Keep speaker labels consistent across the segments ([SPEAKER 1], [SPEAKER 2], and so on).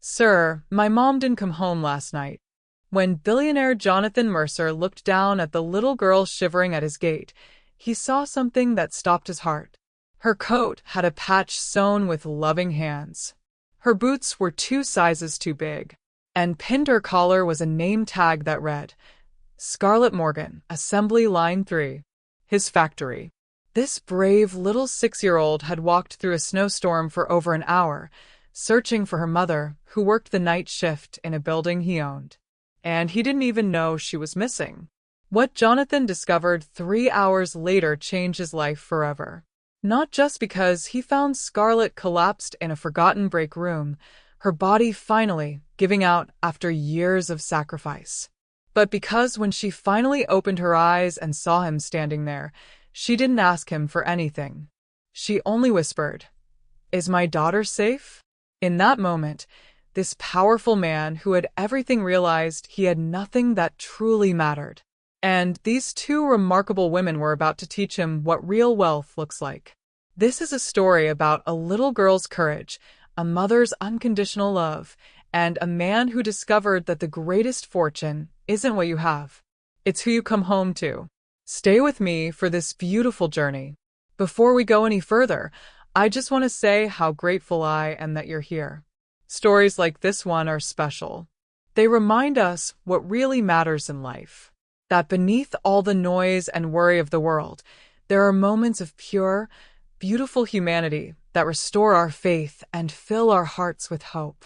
[SPEAKER 1] Sir, my mom didn't come home last night. When billionaire Jonathan Mercer looked down at the little girl shivering at his gate, he saw something that stopped his heart. Her coat had a patch sewn with loving hands. Her boots were 2 sizes too big, and pinned her collar was a name tag that read, Scarlet Morgan, Assembly Line 3. His factory. This brave little 6-year-old had walked through a snowstorm for over an hour, searching for her mother, who worked the night shift in a building he owned. And he didn't even know she was missing. What Jonathan discovered 3 hours later changed his life forever. Not just because he found Scarlet collapsed in a forgotten break room, her body finally giving out after years of sacrifice, but because when she finally opened her eyes and saw him standing there, she didn't ask him for anything. She only whispered, "Is my daughter safe?" In that moment, this powerful man who had everything realized he had nothing that truly mattered. And these two remarkable women were about to teach him what real wealth looks like. This is a story about a little girl's courage, a mother's unconditional love, and a man who discovered that the greatest fortune isn't what you have. It's who you come home to. Stay with me for this beautiful journey. Before we go any further, I just want to say how grateful I am that you're here. Stories like this one are special. They remind us what really matters in life. That beneath all the noise and worry of the world, there are moments of pure, beautiful humanity that restore our faith and fill our hearts with hope.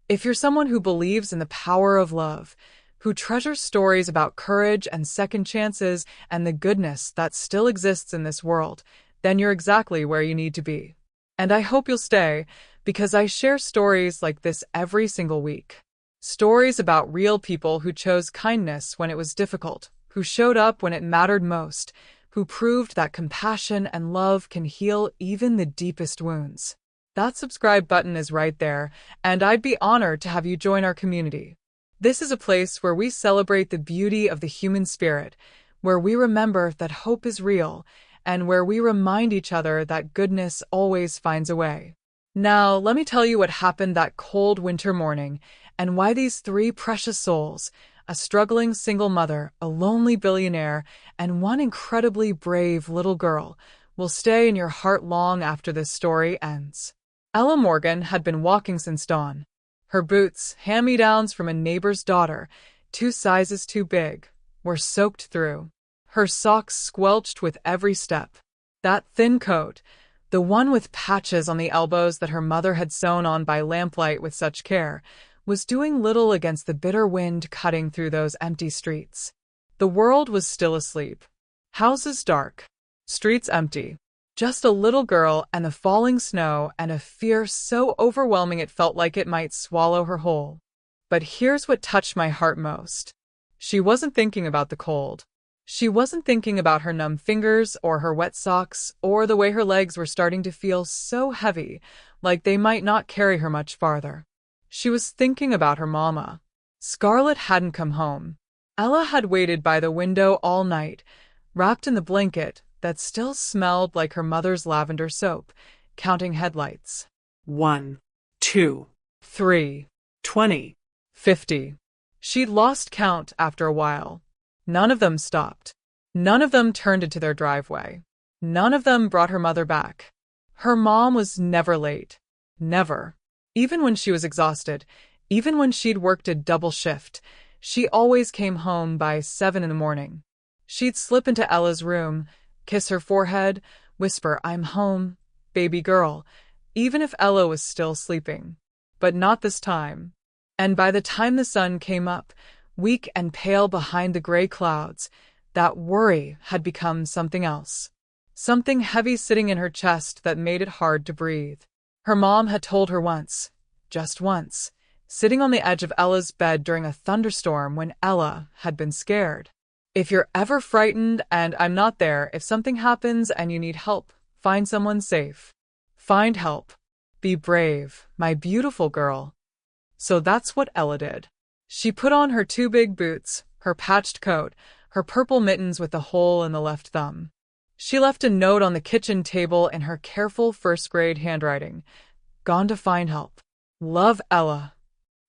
[SPEAKER 1] If you're someone who believes in the power of love, who treasures stories about courage and second chances and the goodness that still exists in this world, then you're exactly where you need to be. And I hope you'll stay, because I share stories like this every single week. Stories about real people who chose kindness when it was difficult, who showed up when it mattered most, who proved that compassion and love can heal even the deepest wounds. That subscribe button is right there, and I'd be honored to have you join our community. This is a place where we celebrate the beauty of the human spirit, where we remember that hope is real, and where we remind each other that goodness always finds a way. Now, let me tell you what happened that cold winter morning, and why these three precious souls, a struggling single mother, a lonely billionaire, and one incredibly brave little girl, will stay in your heart long after this story ends. Ella Morgan had been walking since dawn. Her boots, hand-me-downs from a neighbor's daughter, 2 sizes too big, were soaked through. Her socks squelched with every step. That thin coat, the one with patches on the elbows that her mother had sewn on by lamplight with such care, was doing little against the bitter wind cutting through those empty streets. The world was still asleep. Houses dark. Streets empty. Just a little girl and the falling snow and a fear so overwhelming it felt like it might swallow her whole. But here's what touched my heart most. She wasn't thinking about the cold. She wasn't thinking about her numb fingers or her wet socks or the way her legs were starting to feel so heavy, like they might not carry her much farther. She was thinking about her mama. Scarlet hadn't come home. Ella had waited by the window all night, wrapped in the blanket that still smelled like her mother's lavender soap, counting headlights.
[SPEAKER 2] 1, 2,
[SPEAKER 1] 3,
[SPEAKER 2] 20.
[SPEAKER 1] 50. She'd lost count after a while. None of them stopped. None of them turned into their driveway. None of them brought her mother back. Her mom was never late. Never. Even when she was exhausted, even when she'd worked a double shift, she always came home by 7 in the morning. She'd slip into Ella's room, kiss her forehead, whisper, "I'm home, baby girl," even if Ella was still sleeping. But not this time. And by the time the sun came up, weak and pale behind the gray clouds, that worry had become something else. Something heavy sitting in her chest that made it hard to breathe. Her mom had told her once, just once, sitting on the edge of Ella's bed during a thunderstorm when Ella had been scared. "If you're ever frightened and I'm not there, if something happens and you need help, find someone safe. Find help. Be brave, my beautiful girl." So that's what Ella did. She put on her 2 big boots, her patched coat, her purple mittens with a hole in the left thumb. She left a note on the kitchen table in her careful first-grade handwriting. "Gone to find help. Love, Ella."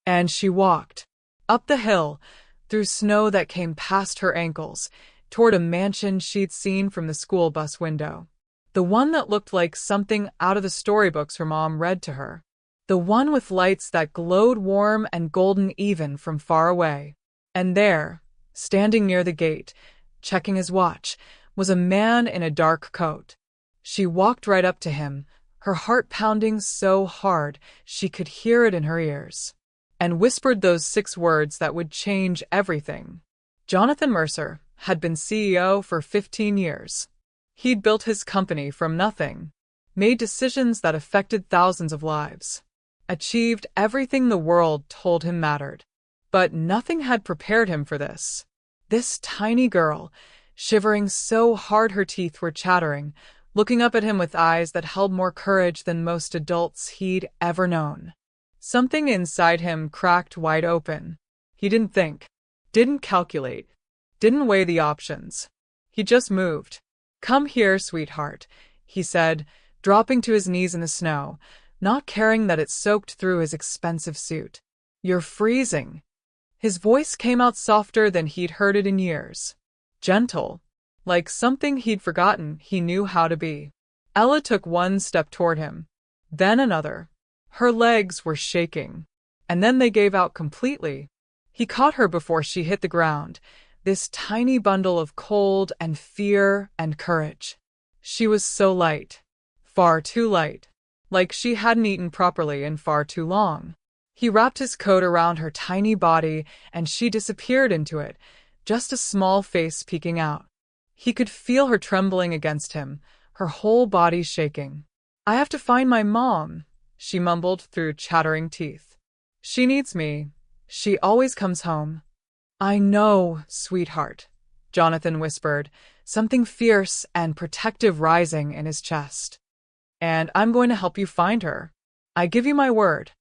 [SPEAKER 1] And she walked up the hill, through snow that came past her ankles, toward a mansion she'd seen from the school bus window. The one that looked like something out of the storybooks her mom read to her. The one with lights that glowed warm and golden even from far away. And there, standing near the gate, checking his watch, was a man in a dark coat. She walked right up to him, her heart pounding so hard she could hear it in her ears, and whispered those 6 words that would change everything. Jonathan Mercer had been CEO for 15 years. He'd built his company from nothing, made decisions that affected thousands of lives, achieved everything the world told him mattered. But nothing had prepared him for this. This tiny girl, shivering so hard her teeth were chattering, looking up at him with eyes that held more courage than most adults he'd ever known. Something inside him cracked wide open. He didn't think, didn't calculate, didn't weigh the options. He just moved. "Come here, sweetheart," he said, dropping to his knees in the snow, not caring that it soaked through his expensive suit. "You're freezing." His voice came out softer than he'd heard it in years. Gentle, like something he'd forgotten he knew how to be. Ella took one step toward him, then another. Her legs were shaking, and then they gave out completely. He caught her before she hit the ground, this tiny bundle of cold and fear and courage. She was so light, far too light, like she hadn't eaten properly in far too long. He wrapped his coat around her tiny body, and she disappeared into it, just a small face peeking out. He could feel her trembling against him, her whole body shaking. "I have to find my mom," she mumbled through chattering teeth. "She needs me. She always comes home." "I know, sweetheart," Jonathan whispered, something fierce and protective rising in his chest. "And I'm going to help you find her. I give you my word."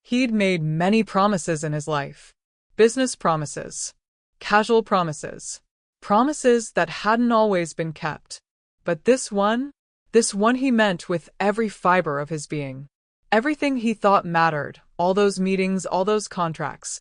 [SPEAKER 1] He'd made many promises in his life. Business promises, casual promises, promises that hadn't always been kept. But this one he meant with every fiber of his being. Everything he thought mattered, all those meetings, all those contracts,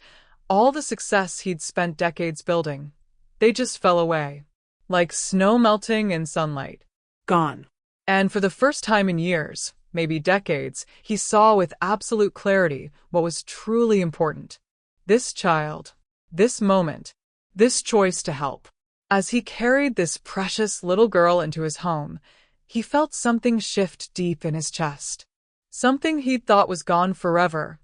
[SPEAKER 1] all the success he'd spent decades building, they just fell away, like snow melting in sunlight.
[SPEAKER 2] Gone.
[SPEAKER 1] And for the first time in years, maybe decades, he saw with absolute clarity what was truly important. This child, this moment, this choice to help. As he carried this precious little girl into his home, he felt something shift deep in his chest. Something he'd thought was gone forever,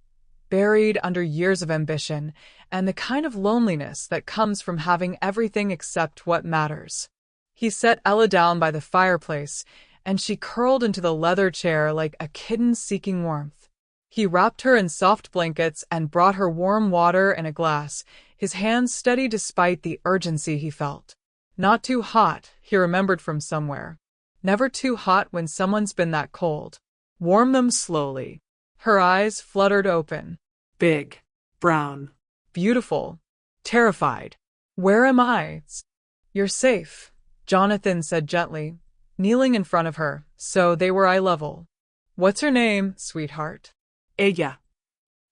[SPEAKER 1] buried under years of ambition and the kind of loneliness that comes from having everything except what matters. He set Ella down by the fireplace, and she curled into the leather chair like a kitten seeking warmth. He wrapped her in soft blankets and brought her warm water in a glass, his hands steady despite the urgency he felt. Not too hot, he remembered from somewhere. Never too hot when someone's been that cold. Warm them slowly. Her eyes fluttered open.
[SPEAKER 2] Big. Brown.
[SPEAKER 1] Beautiful. Terrified. "Where am I?" "You're safe," Jonathan said gently, kneeling in front of her, so they were eye level. "What's her name, sweetheart?"
[SPEAKER 2] Ella.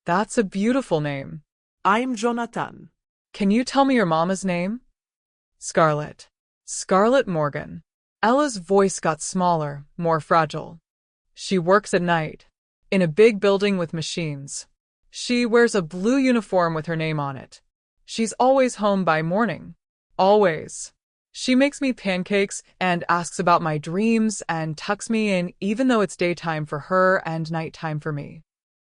[SPEAKER 1] "That's a beautiful name."
[SPEAKER 2] I'm Jonathan.
[SPEAKER 1] "Can you tell me your mama's name?" "Scarlet. Scarlet Morgan." Ella's voice got smaller, more fragile. "She works at night, in a big building with machines. She wears a blue uniform with her name on it. She's always home by morning. Always. She makes me pancakes and asks about my dreams and tucks me in even though it's daytime for her and nighttime for me."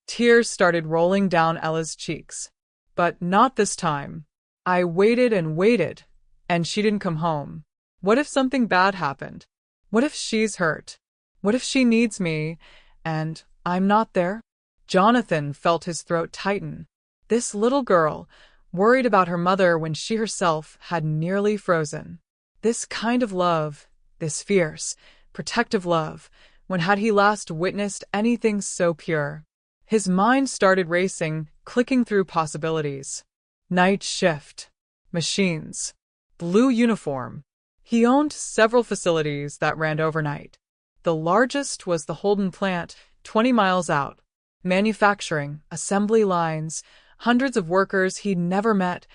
[SPEAKER 1] Tears started rolling down Ella's cheeks. "But not this time. I waited and waited, and she didn't come home. What if something bad happened? What if she's hurt? What if she needs me, and I'm not there?" Jonathan felt his throat tighten. This little girl, worried about her mother when she herself had nearly frozen. This kind of love, this fierce, protective love, when had he last witnessed anything so pure? His mind started racing, clicking through possibilities. Night shift. Machines. Blue uniform. He owned several facilities that ran overnight. The largest was the Holden plant, 20 miles out. Manufacturing, assembly lines, Hundreds of workers he'd never met,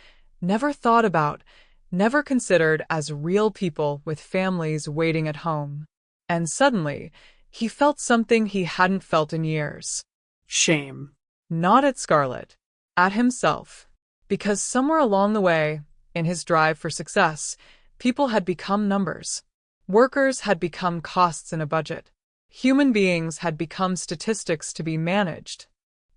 [SPEAKER 1] never thought about, never considered as real people with families waiting at home. And suddenly, he felt something he hadn't felt in years.
[SPEAKER 2] Shame.
[SPEAKER 1] Not at Scarlet. At himself. Because somewhere along the way, in his drive for success, people had become numbers. Workers had become costs in a budget. Human beings had become statistics to be managed.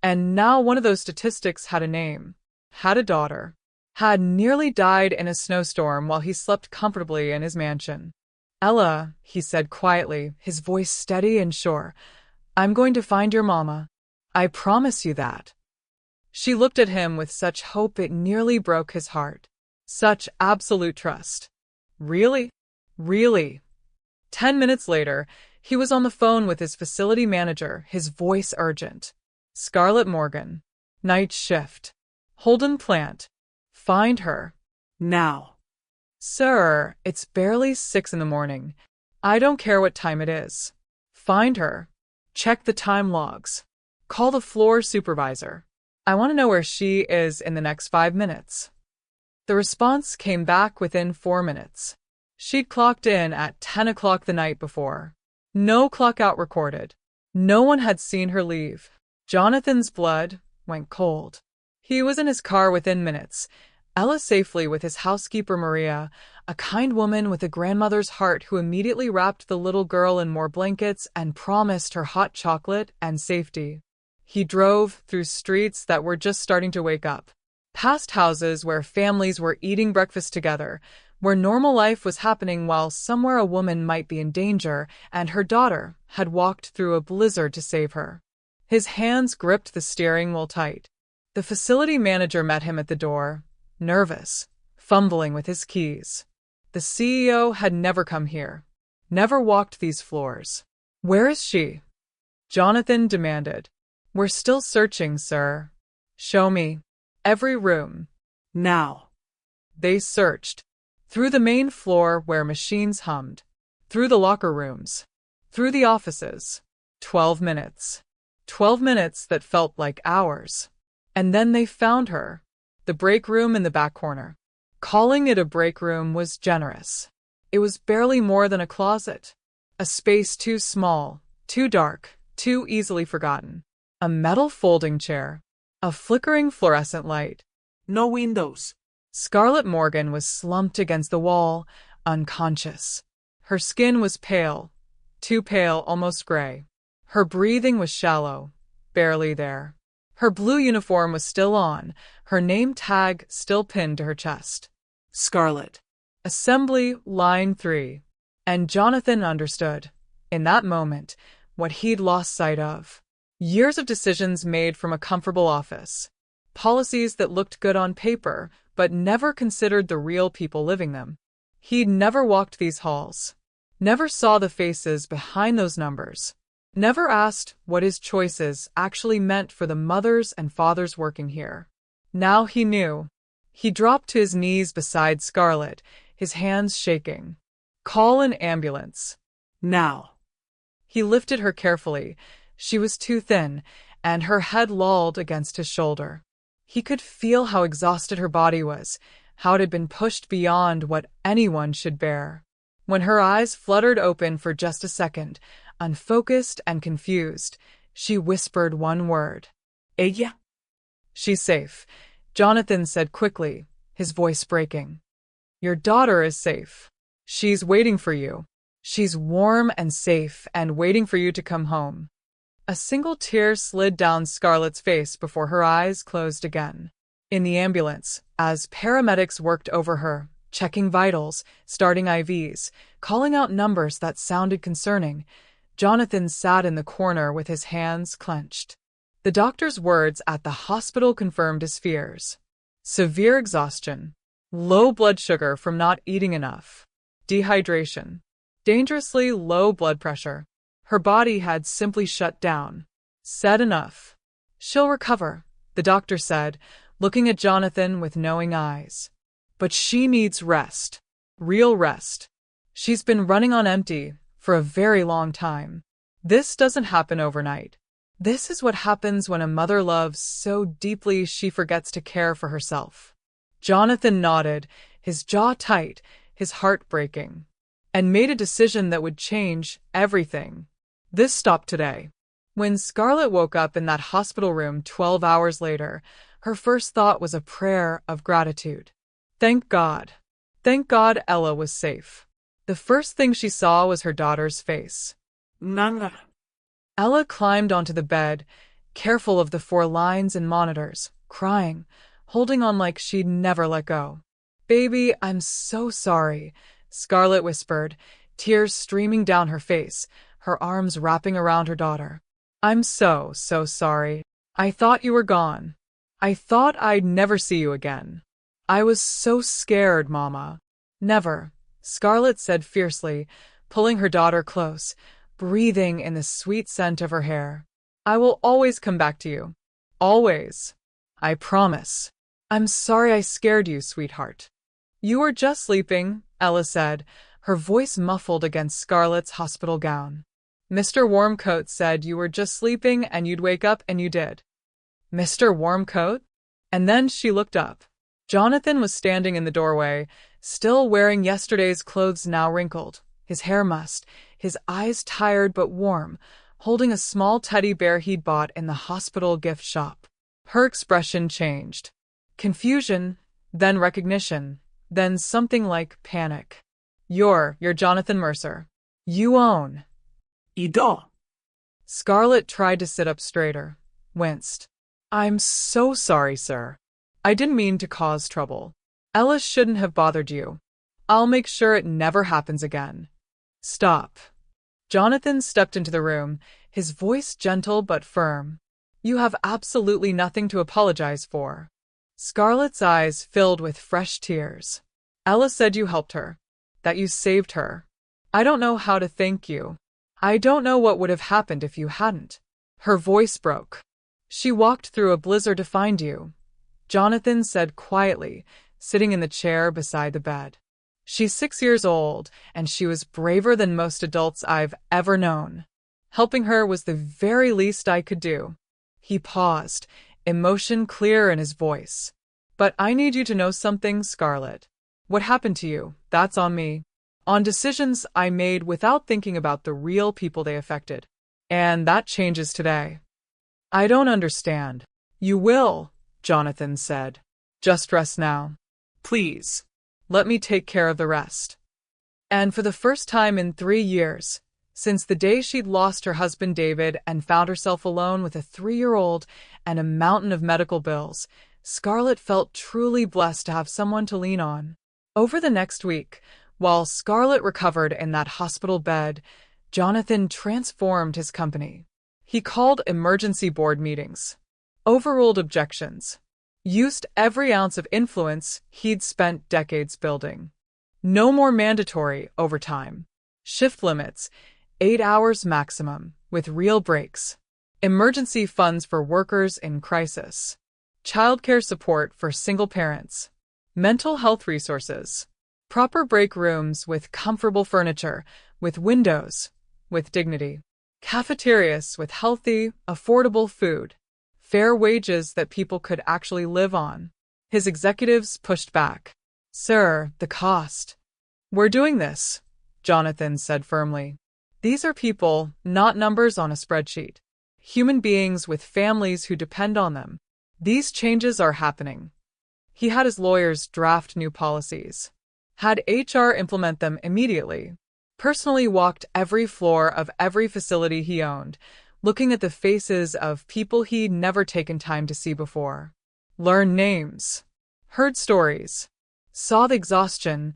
[SPEAKER 1] And now one of those statistics had a name, had a daughter, had nearly died in a snowstorm while he slept comfortably in his mansion. "Ella," he said quietly, his voice steady and sure, "I'm going to find your mama. I promise you that." She looked at him with such hope it nearly broke his heart. Such absolute trust. Really? Really? 10 minutes later, he was on the phone with his facility manager, his voice urgent. "Scarlet Morgan. Night shift. Holden Plant. Find her.
[SPEAKER 2] Now.
[SPEAKER 1] Sir, it's barely 6 in the morning. I don't care what time it is. Find her. Check the time logs. Call the floor supervisor. I want to know where she is in the next 5 minutes." The response came back within 4 minutes. She'd clocked in at 10 o'clock the night before. No clock out recorded. No one had seen her leave. Jonathan's blood went cold. He was in his car within minutes, Ella safely with his housekeeper Maria, a kind woman with a grandmother's heart who immediately wrapped the little girl in more blankets and promised her hot chocolate and safety. He drove through streets that were just starting to wake up, past houses where families were eating breakfast together, where normal life was happening while somewhere a woman might be in danger and her daughter had walked through a blizzard to save her. His hands gripped the steering wheel tight. The facility manager met him at the door, nervous, fumbling with his keys. The CEO had never come here, never walked these floors. "Where is she?" Jonathan demanded. "We're still searching, sir." "Show me. Every room."
[SPEAKER 2] Now.
[SPEAKER 1] They searched. Through the main floor where machines hummed. Through the locker rooms. Through the offices. 12 minutes. 12 minutes that felt like hours. And then they found her. The break room in the back corner. Calling it a break room was generous. It was barely more than a closet. A space too small, too dark, too easily forgotten. A metal folding chair. A flickering fluorescent light.
[SPEAKER 2] No windows.
[SPEAKER 1] Scarlet Morgan was slumped against the wall, unconscious. Her skin was pale, too pale, almost gray. Her breathing was shallow, barely there. Her blue uniform was still on, her name tag still pinned to her chest.
[SPEAKER 2] Scarlet.
[SPEAKER 1] Assembly Line 3. And Jonathan understood, in that moment, what he'd lost sight of. Years of decisions made from a comfortable office. Policies that looked good on paper, but never considered the real people living them. He'd never walked these halls. Never saw the faces behind those numbers. Never asked what his choices actually meant for the mothers and fathers working here. Now he knew. He dropped to his knees beside Scarlet, his hands shaking. "Call an ambulance."
[SPEAKER 2] Now.
[SPEAKER 1] He lifted her carefully. She was too thin, and her head lolled against his shoulder. He could feel how exhausted her body was, how it had been pushed beyond what anyone should bear. When her eyes fluttered open for just a second, unfocused and confused, she whispered one word.
[SPEAKER 2] "Ella?"
[SPEAKER 1] "She's safe," Jonathan said quickly, his voice breaking. "Your daughter is safe. She's waiting for you. She's warm and safe and waiting for you to come home." A single tear slid down Scarlet's face before her eyes closed again. In the ambulance, as paramedics worked over her, checking vitals, starting IVs, calling out numbers that sounded concerning, Jonathan sat in the corner with his hands clenched. The doctor's words at the hospital confirmed his fears. Severe exhaustion, low blood sugar from not eating enough, dehydration, dangerously low blood pressure. Her body had simply shut down. Said enough. "She'll recover," the doctor said, looking at Jonathan with knowing eyes. "But she needs rest. Real rest. She's been running on empty for a very long time. This doesn't happen overnight. This is what happens when a mother loves so deeply she forgets to care for herself. Jonathan nodded, his jaw tight, his heart breaking, and made a decision that would change everything. This stopped today. When Scarlet woke up in that hospital room 12 hours later, her first thought was a prayer of gratitude. Thank God. Thank God Ella was safe. The first thing she saw was her daughter's face.
[SPEAKER 2] Nana.
[SPEAKER 1] Ella climbed onto the bed, careful of the 4 lines and monitors, crying, holding on like she'd never let go. Baby, I'm so sorry, Scarlet whispered, tears streaming down her face, her arms wrapping around her daughter. I'm so sorry. I thought you were gone. I thought I'd never see you again. I was so scared, Mama. Never, Scarlet said fiercely, pulling her daughter close, breathing in the sweet scent of her hair. I will always come back to you. Always. I promise. I'm sorry I scared you, sweetheart. You were just sleeping, Ella said, her voice muffled against Scarlet's hospital gown. Mr. Warmcoat said you were just sleeping and you'd wake up, and you did. Mr. Warmcoat? And then she looked up. Jonathan was standing in the doorway, still wearing yesterday's clothes now wrinkled, his hair mussed, his eyes tired but warm, holding a small teddy bear he'd bought in the hospital gift shop. Her expression changed. Confusion, then recognition, then something like panic. You're Jonathan Mercer. You own.
[SPEAKER 2] Ido.
[SPEAKER 1] Scarlet tried to sit up straighter, winced. I'm so sorry, sir. I didn't mean to cause trouble. Ella shouldn't have bothered you. I'll make sure it never happens again. Stop. Jonathan stepped into the room, his voice gentle but firm. You have absolutely nothing to apologize for. Scarlet's eyes filled with fresh tears. Ella said you helped her, that you saved her. I don't know how to thank you. I don't know what would have happened if you hadn't. Her voice broke. She walked through a blizzard to find you, Jonathan said quietly, sitting in the chair beside the bed. She's 6 years old, and she was braver than most adults I've ever known. Helping her was the very least I could do. He paused, emotion clear in his voice. But I need you to know something, Scarlet. What happened to you, that's on me. On decisions I made without thinking about the real people they affected. And that changes today. I don't understand. You will, Jonathan said. Just rest now. Please. Let me take care of the rest. And for the first time in 3 years, since the day she'd lost her husband David and found herself alone with a 3-year-old and a mountain of medical bills, Scarlet felt truly blessed to have someone to lean on. Over the next week, while Scarlet recovered in that hospital bed, Jonathan transformed his company. He called emergency board meetings, overruled objections, used every ounce of influence he'd spent decades building. No more mandatory overtime. Shift limits, 8 hours maximum, with real breaks. Emergency funds for workers in crisis. Childcare support for single parents. Mental health resources. Proper break rooms with comfortable furniture, with windows, with dignity. Cafeterias with healthy, affordable food. Fair wages that people could actually live on. His executives pushed back. Sir, the cost. We're doing this, Jonathan said firmly. These are people, not numbers on a spreadsheet. Human beings with families who depend on them. These changes are happening. He had his lawyers draft new policies. Had HR implement them immediately. Personally walked every floor of every facility he owned, looking at the faces of people he'd never taken time to see before. Learned names. Heard stories. Saw the exhaustion,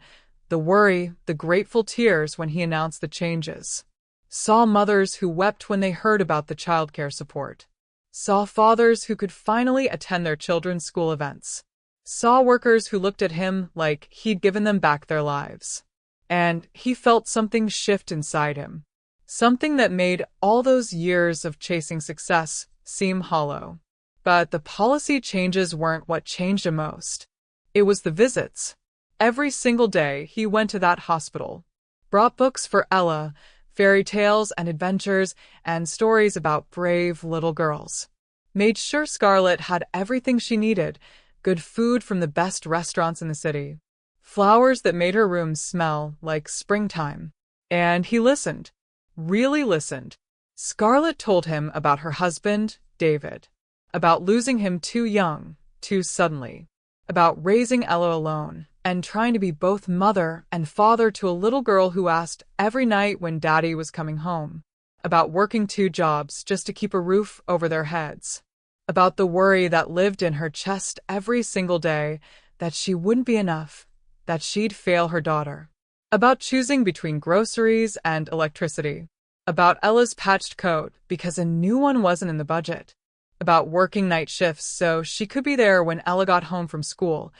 [SPEAKER 1] the worry, the grateful tears when he announced the changes. Saw mothers who wept when they heard about the childcare support. Saw fathers who could finally attend their children's school events. Saw workers who looked at him like he'd given them back their lives. And he felt something shift inside him. Something that made all those years of chasing success seem hollow. But the policy changes weren't what changed him most. It was the visits. Every single day he went to that hospital. Brought books for Ella, fairy tales and adventures and stories about brave little girls. Made sure Scarlet had everything she needed, good food from the best restaurants in the city, flowers that made her room smell like springtime. And he listened, really listened. Scarlet told him about her husband, David, about losing him too young, too suddenly, about raising Ella alone, and trying to be both mother and father to a little girl who asked every night when Daddy was coming home, about working 2 jobs just to keep a roof over their heads, about the worry that lived in her chest every single day that she wouldn't be enough, that she'd fail her daughter, about choosing between groceries and electricity, about Ella's patched coat because a new one wasn't in the budget, about working night shifts so she could be there when Ella got home from school,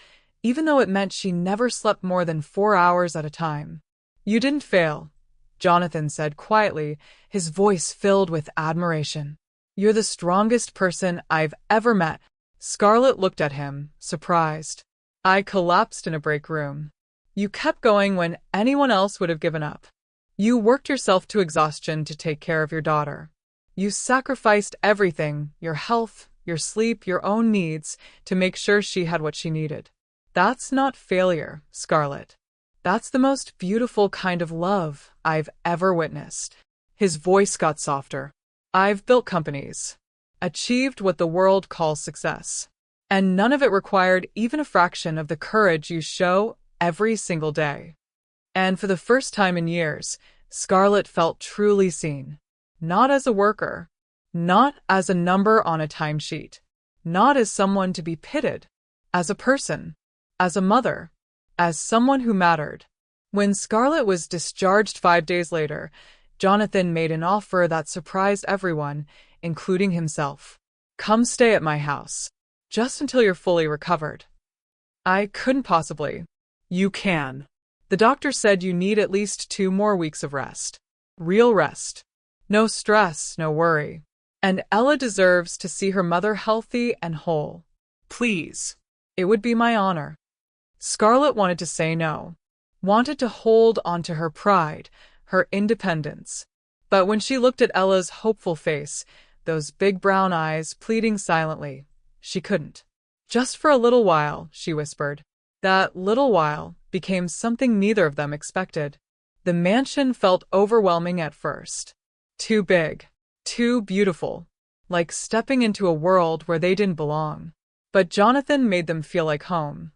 [SPEAKER 1] even though it meant she never slept more than 4 hours at a time. "You didn't fail," Jonathan said quietly, his voice filled with admiration. "You're the strongest person I've ever met." Scarlet looked at him, surprised. "I collapsed in a break room. You kept going when anyone else would have given up. You worked yourself to exhaustion to take care of your daughter. You sacrificed everything, your health, your sleep, your own needs, to make sure she had what she needed. That's not failure, Scarlet. That's the most beautiful kind of love I've ever witnessed." His voice got softer. "I've built companies, achieved what the world calls success, and none of it required even a fraction of the courage you show every single day." And for the first time in years, Scarlet felt truly seen. Not as a worker, not as a number on a timesheet, not as someone to be pitied, as a person, as a mother, as someone who mattered. When Scarlet was discharged 5 days later, Jonathan made an offer that surprised everyone, including himself. "Come stay at my house, just until you're fully recovered." "I couldn't possibly." "You can. The doctor said you need at least 2 more weeks of rest. Real rest. No stress, no worry. And Ella deserves to see her mother healthy and whole. Please." "It would be my honor." Scarlet wanted to say no, wanted to hold onto her pride, her independence. But when she looked at Ella's hopeful face, those big brown eyes pleading silently, she couldn't. "Just for a little while," she whispered. That little while became something neither of them expected. The mansion felt overwhelming at first. Too big, too beautiful, like stepping into a world where they didn't belong. But Jonathan made them feel like home.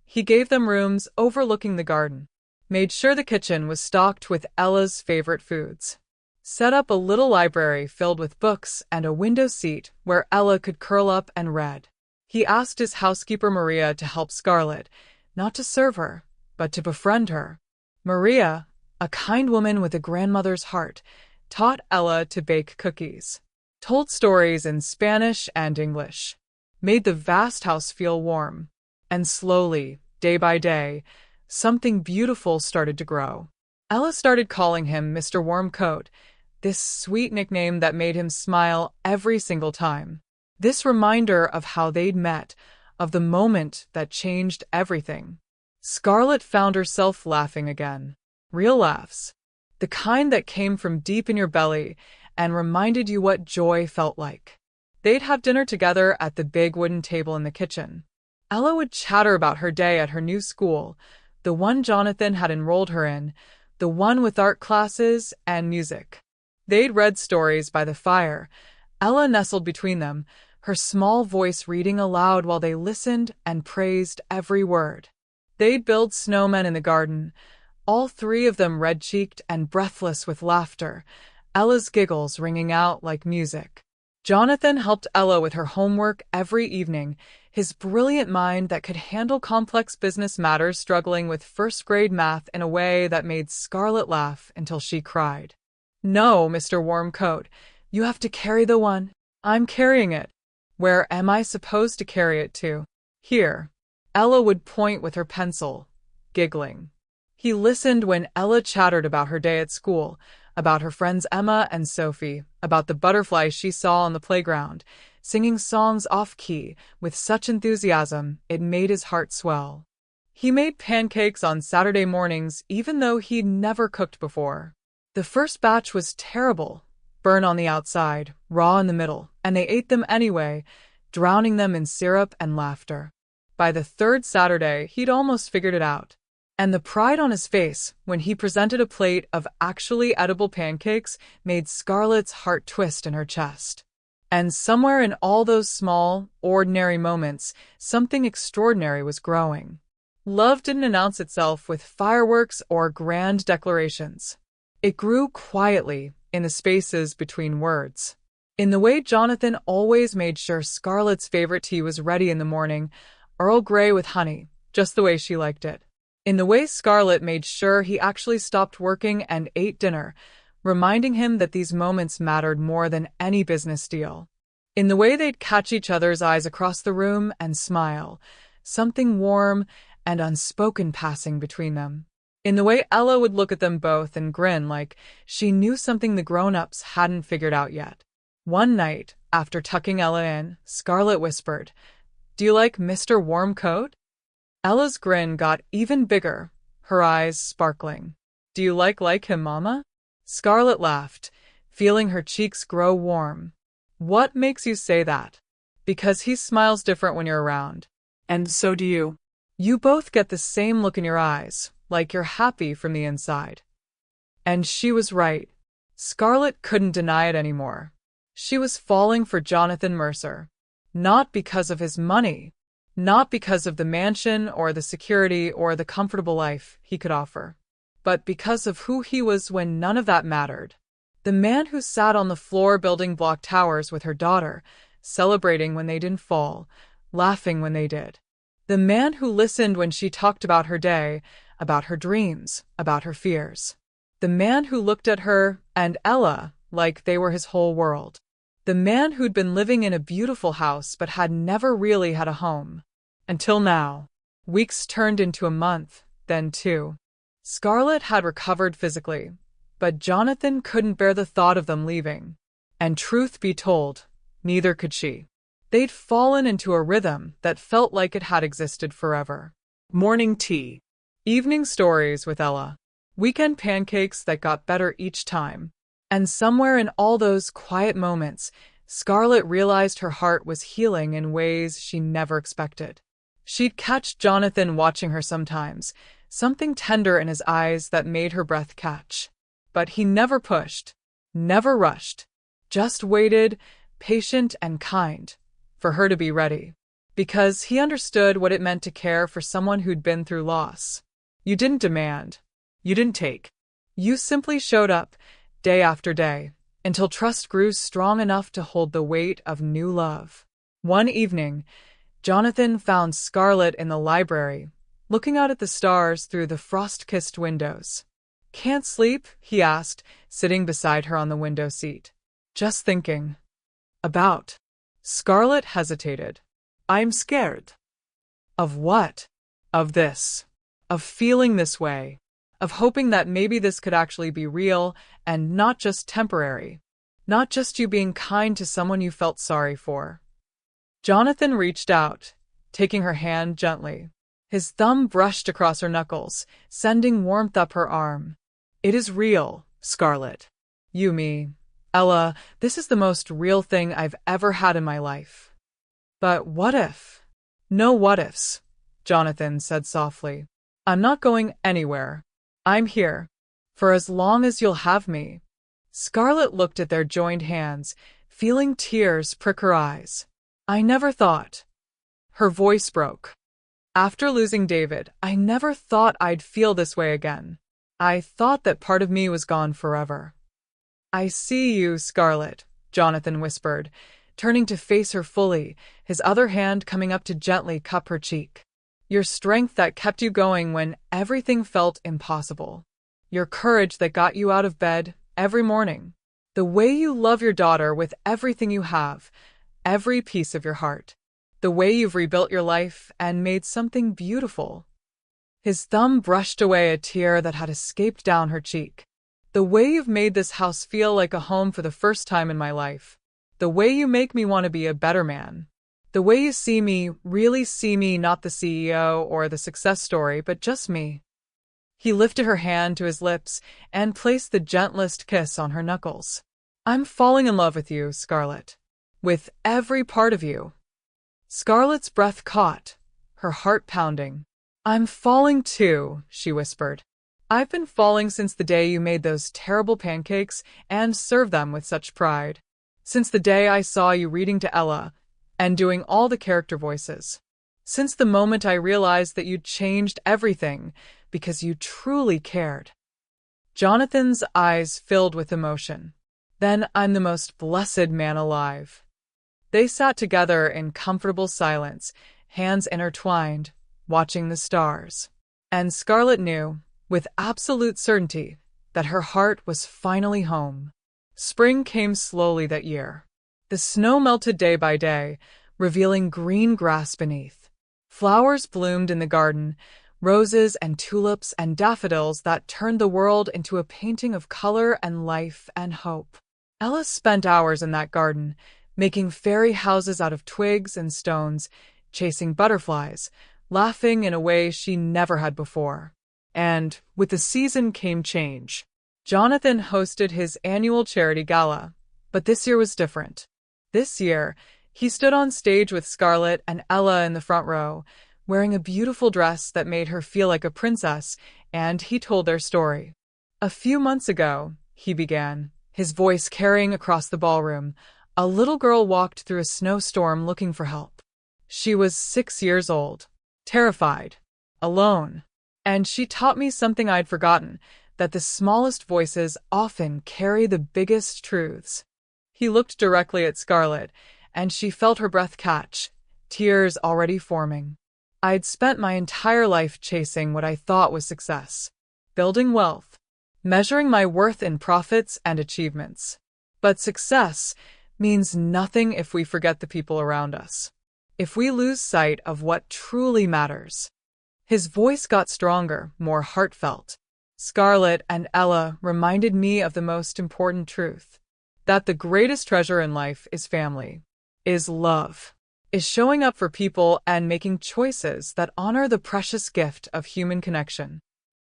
[SPEAKER 1] He gave them rooms overlooking the garden, made sure the kitchen was stocked with Ella's favorite foods, set up a little library filled with books and a window seat where Ella could curl up and read. He asked his housekeeper Maria to help Scarlet, not to serve her, but to befriend her. Maria, a kind woman with a grandmother's heart, taught Ella to bake cookies, told stories in Spanish and English, made the vast house feel warm. And slowly, day by day, something beautiful started to grow. Ella started calling him Mr. Warmcoat, this sweet nickname that made him smile every single time. This reminder of how they'd met, of the moment that changed everything. Scarlet found herself laughing again. Real laughs. The kind that came from deep in your belly and reminded you what joy felt like. They'd have dinner together at the big wooden table in the kitchen. Ella would chatter about her day at her new school, the one Jonathan had enrolled her in, the one with art classes and music. They'd read stories by the fire, Ella nestled between them, her small voice reading aloud while they listened and praised every word. They'd build snowmen in the garden, all 3 of them red-cheeked and breathless with laughter, Ella's giggles ringing out like music. Jonathan helped Ella with her homework every evening, his brilliant mind that could handle complex business matters struggling with first-grade math in a way that made Scarlet laugh until she cried. "No, Mr. Warmcoat, you have to carry the one. I'm carrying it." "Where am I supposed to carry it to?" "Here." Ella would point with her pencil, giggling. He listened when Ella chattered about her day at school, about her friends Emma and Sophie, about the butterflies she saw on the playground, singing songs off-key with such enthusiasm it made his heart swell. He made pancakes on Saturday mornings even though he'd never cooked before. The first batch was terrible, burnt on the outside, raw in the middle, and they ate them anyway, drowning them in syrup and laughter. By the third Saturday, he'd almost figured it out. And the pride on his face when he presented a plate of actually edible pancakes made Scarlet's heart twist in her chest. And somewhere in all those small, ordinary moments, something extraordinary was growing. Love didn't announce itself with fireworks or grand declarations. It grew quietly in the spaces between words. In the way Jonathan always made sure Scarlet's favorite tea was ready in the morning, Earl Grey with honey, just the way she liked it. In the way Scarlet made sure he actually stopped working and ate dinner, reminding him that these moments mattered more than any business deal. In the way they'd catch each other's eyes across the room and smile, something warm and unspoken passing between them. In the way Ella would look at them both and grin like she knew something the grown-ups hadn't figured out yet. One night, after tucking Ella in, Scarlet whispered, "Do you like Mr. Warmcoat?" Ella's grin got even bigger, her eyes sparkling. "Do you like him, Mama?" Scarlet laughed, feeling her cheeks grow warm. "What makes you say that?" "Because he smiles different when you're around."
[SPEAKER 2] And so do you.
[SPEAKER 1] "You both get the same look in your eyes, like you're happy from the inside." And she was right. Scarlet couldn't deny it anymore. She was falling for Jonathan Mercer. Not because of his money. Not because of the mansion or the security or the comfortable life he could offer, but because of who he was when none of that mattered. The man who sat on the floor building block towers with her daughter, celebrating when they didn't fall, laughing when they did. The man who listened when she talked about her day, about her dreams, about her fears. The man who looked at her and Ella like they were his whole world. The man who'd been living in a beautiful house but had never really had a home. Until now. Weeks turned into a month, then 2. Scarlet had recovered physically, but Jonathan couldn't bear the thought of them leaving. And truth be told, neither could she. They'd fallen into a rhythm that felt like it had existed forever.
[SPEAKER 2] Morning tea.
[SPEAKER 1] Evening stories with Ella. Weekend pancakes that got better each time. And somewhere in all those quiet moments, Scarlet realized her heart was healing in ways she never expected. She'd catch Jonathan watching her sometimes, something tender in his eyes that made her breath catch. But he never pushed, never rushed, just waited, patient and kind, for her to be ready. Because he understood what it meant to care for someone who'd been through loss. You didn't demand. You didn't take. You simply showed up, day after day, until trust grew strong enough to hold the weight of new love. One evening, Jonathan found Scarlet in the library, looking out at the stars through the frost-kissed windows. "Can't sleep?" he asked, sitting beside her on the window seat. "Just thinking." "About?" Scarlet hesitated.
[SPEAKER 2] "I'm scared."
[SPEAKER 1] "Of what?" "Of this. Of feeling this way. Of hoping that maybe this could actually be real and not just temporary. Not just you being kind to someone you felt sorry for." Jonathan reached out, taking her hand gently. His thumb brushed across her knuckles, sending warmth up her arm. "It is real, Scarlet. You, me, Ella, this is the most real thing I've ever had in my life." "But what if?" "No what ifs," Jonathan said softly. "I'm not going anywhere. I'm here. For as long as you'll have me." Scarlet looked at their joined hands, feeling tears prick her eyes. "I never thought." Her voice broke. "After losing David, I never thought I'd feel this way again. I thought that part of me was gone forever." "I see you, Scarlet," Jonathan whispered, turning to face her fully, his other hand coming up to gently cup her cheek. "Your strength that kept you going when everything felt impossible. Your courage that got you out of bed every morning. The way you love your daughter with everything you have, every piece of your heart. The way you've rebuilt your life and made something beautiful." His thumb brushed away a tear that had escaped down her cheek. "The way you've made this house feel like a home for the first time in my life. The way you make me want to be a better man. The way you see me, really see me, not the CEO or the success story, but just me." He lifted her hand to his lips and placed the gentlest kiss on her knuckles. I'm falling in love with you, Scarlet. With every part of you. Scarlet's breath caught, her heart pounding. I'm falling too, she whispered. I've been falling since the day you made those terrible pancakes and served them with such pride. Since the day I saw you reading to Ella and doing all the character voices. Since the moment I realized that you'd changed everything because you truly cared. Jonathan's eyes filled with emotion. Then I'm the most blessed man alive. They sat together in comfortable silence, hands intertwined, watching the stars. And Scarlet knew, with absolute certainty, that her heart was finally home. Spring came slowly that year. The snow melted day by day, revealing green grass beneath. Flowers bloomed in the garden, roses and tulips and daffodils that turned the world into a painting of color and life and hope. Ella spent hours in that garden, making fairy houses out of twigs and stones, chasing butterflies, laughing in a way she never had before. And, with the season came change. Jonathan hosted his annual charity gala, but this year was different. This year, he stood on stage with Scarlet and Ella in the front row, wearing a beautiful dress that made her feel like a princess, and he told their story. A few months ago, he began, his voice carrying across the ballroom, a little girl walked through a snowstorm looking for help. She was 6 years old, terrified, alone, and she taught me something I'd forgotten, that the smallest voices often carry the biggest truths. He looked directly at Scarlet, and she felt her breath catch, tears already forming. I'd spent my entire life chasing what I thought was success, building wealth, measuring my worth in profits and achievements. But success means nothing if we forget the people around us, if we lose sight of what truly matters. His voice got stronger, more heartfelt. Scarlet and Ella reminded me of the most important truth, that the greatest treasure in life is family, is love, is showing up for people and making choices that honor the precious gift of human connection.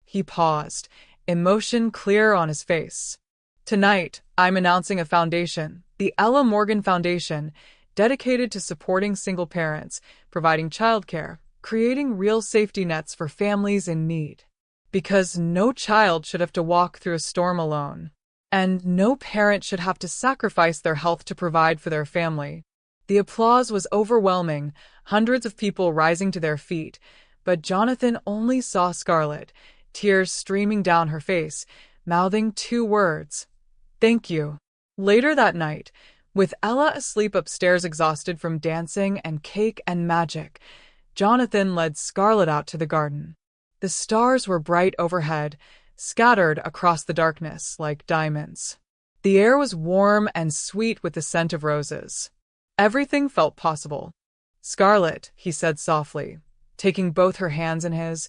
[SPEAKER 1] He paused, emotion clear on his face. Tonight, I'm announcing a foundation, the Ella Morgan Foundation, dedicated to supporting single parents, providing childcare, creating real safety nets for families in need. Because no child should have to walk through a storm alone. And no parent should have to sacrifice their health to provide for their family. The applause was overwhelming, hundreds of people rising to their feet, but Jonathan only saw Scarlet, tears streaming down her face, mouthing 2 words. Thank you. Later that night, with Ella asleep upstairs exhausted from dancing and cake and magic, Jonathan led Scarlet out to the garden. The stars were bright overhead, scattered across the darkness like diamonds. The air was warm and sweet with the scent of roses. Everything felt possible. Scarlet, he said softly, taking both her hands in his,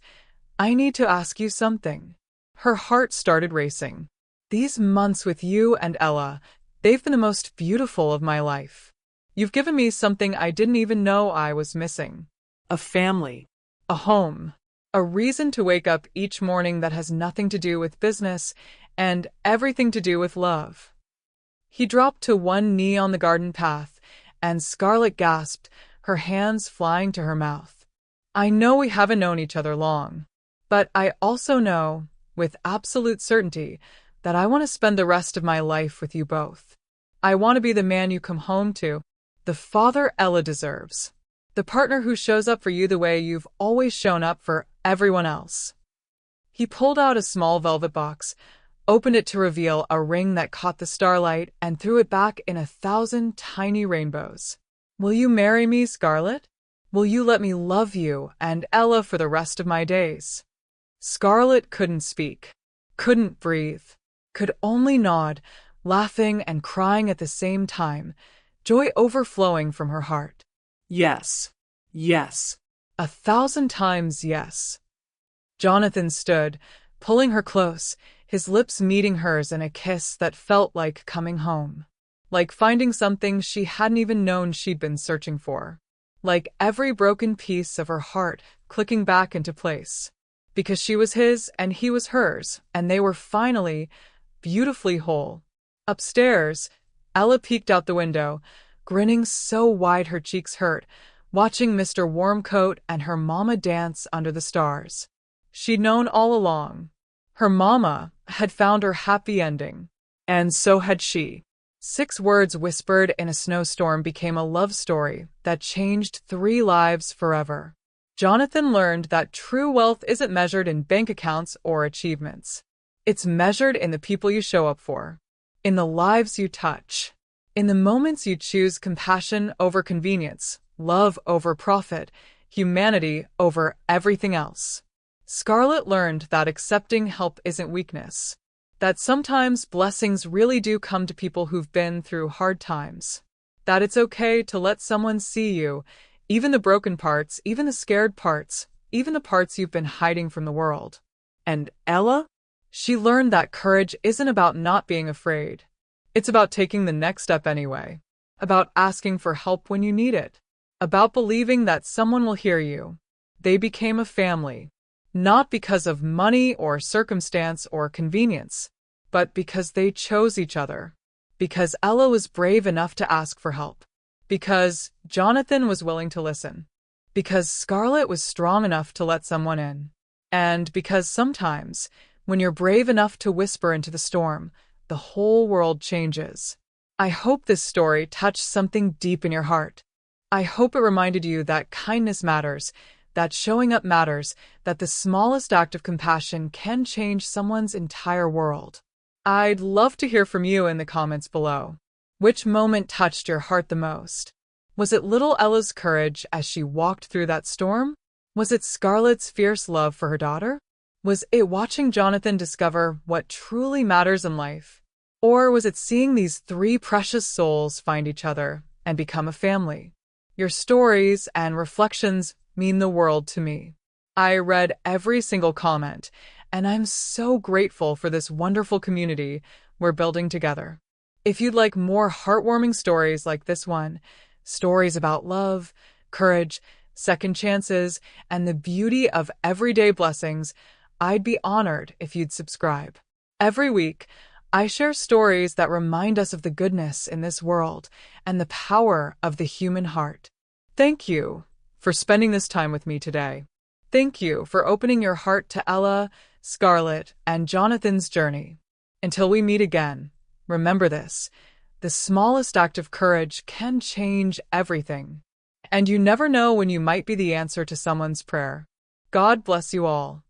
[SPEAKER 1] I need to ask you something. Her heart started racing. These months with you and Ella, they've been the most beautiful of my life. You've given me something I didn't even know I was missing.
[SPEAKER 2] A family.
[SPEAKER 1] A home. A reason to wake up each morning that has nothing to do with business and everything to do with love. He dropped to one knee on the garden path, and Scarlet gasped, her hands flying to her mouth. I know we haven't known each other long, but I also know, with absolute certainty, that I want to spend the rest of my life with you both. I want to be the man you come home to, the father Ella deserves, the partner who shows up for you the way you've always shown up for everyone else. He pulled out a small velvet box, opened it to reveal a ring that caught the starlight, and threw it back in 1,000 tiny rainbows. Will you marry me, Scarlet? Will you let me love you and Ella for the rest of my days? Scarlet couldn't speak, couldn't breathe, could only nod, laughing and crying at the same time, joy overflowing from her heart.
[SPEAKER 2] Yes. Yes.
[SPEAKER 1] 1,000 times yes. Jonathan stood, pulling her close, his lips meeting hers in a kiss that felt like coming home. Like finding something she hadn't even known she'd been searching for. Like every broken piece of her heart clicking back into place. because she was his and he was hers, and they were finally beautifully whole. Upstairs, Ella peeked out the window, grinning so wide her cheeks hurt, watching Mr. Warmcoat and her mama dance under the stars. She'd known all along. Her mama had found her happy ending. And so had she. 6 words whispered in a snowstorm became a love story that changed 3 lives forever. Jonathan learned that true wealth isn't measured in bank accounts or achievements. It's measured in the people you show up for, in the lives you touch, in the moments you choose compassion over convenience, love over profit, humanity over everything else. Scarlet learned that accepting help isn't weakness, that sometimes blessings really do come to people who've been through hard times, that it's okay to let someone see you, even the broken parts, even the scared parts, even the parts you've been hiding from the world. And Ella? She learned that courage isn't about not being afraid. It's about taking the next step anyway, about asking for help when you need it, about believing that someone will hear you. They became a family. Not because of money or circumstance or convenience, but because they chose each other. Because Ella was brave enough to ask for help. Because Jonathan was willing to listen. Because Scarlet was strong enough to let someone in. And because sometimes, when you're brave enough to whisper into the storm, the whole world changes. I hope this story touched something deep in your heart. I hope it reminded you that kindness matters, that showing up matters, that the smallest act of compassion can change someone's entire world. I'd love to hear from you in the comments below. Which moment touched your heart the most? Was it little Ella's courage as she walked through that storm? Was it Scarlet's fierce love for her daughter? Was it watching Jonathan discover what truly matters in life? Or was it seeing these 3 precious souls find each other and become a family? Your stories and reflections mean the world to me. I read every single comment, and I'm so grateful for this wonderful community we're building together. If you'd like more heartwarming stories like this one, stories about love, courage, second chances, and the beauty of everyday blessings, I'd be honored if you'd subscribe. Every week, I share stories that remind us of the goodness in this world and the power of the human heart. Thank you for spending this time with me today. Thank you for opening your heart to Ella, Scarlet, and Jonathan's journey. Until we meet again, remember this: the smallest act of courage can change everything. And you never know when you might be the answer to someone's prayer. God bless you all.